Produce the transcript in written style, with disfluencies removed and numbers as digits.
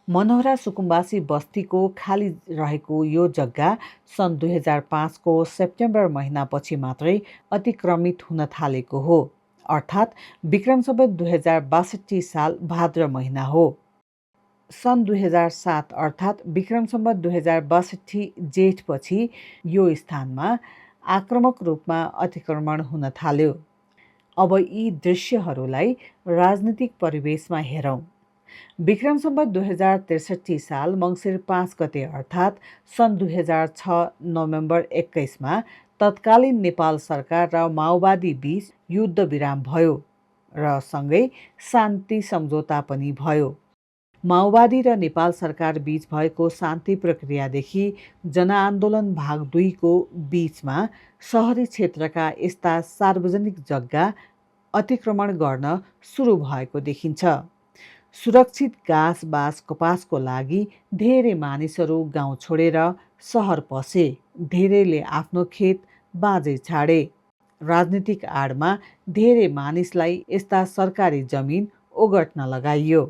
मनोहरा सुकुम्बासी बस्तीको खाली रहेको यो जग्गा सन् 2005 को सेप्टेम्बर महिनापछि मात्रै अतिक्रमित हुन थालेको हो, अर्थात् विक्रम सम्वत 2062 साल भाद्र महिना हो। सन् 2007 अर्थात् विक्रम सम्वत 2062 जेठपछि यो स्थानमा आक्रामक रूपमा अतिक्रमण हुन थाल्यो। अब यी दृश्यहरूलाई राजनीतिक परिवेशमा हेरौँ। विक्रम सम्वत 2063 साल मङ्सिर 5 गते अर्थात् सन् 2006 नोभेम्बर 21 तत्कालीन नेपाल सरकार र माओवादी बीच युद्ध विराम भयो र सँगै शान्ति सम्झौता पनि भयो। माओवादी र नेपाल सरकार बीच भएको शान्ति प्रक्रियादेखि जनआन्दोलन भाग 2 को बीचमा सहरी क्षेत्रका यस्ता सार्वजनिक जग्गा अतिक्रमण गर्न सुरु भएको देखिन्छ। सुरक्षित घाँस बास कपासको लागि धेरै मानिसहरू गाउँ छोडेर सहर पसे, धेरैले आफ्नो खेत बाँझै छाडे। राजनीतिक आडमा धेरै मानिसलाई यस्ता सरकारी जमिन ओगट्न लगाइयो।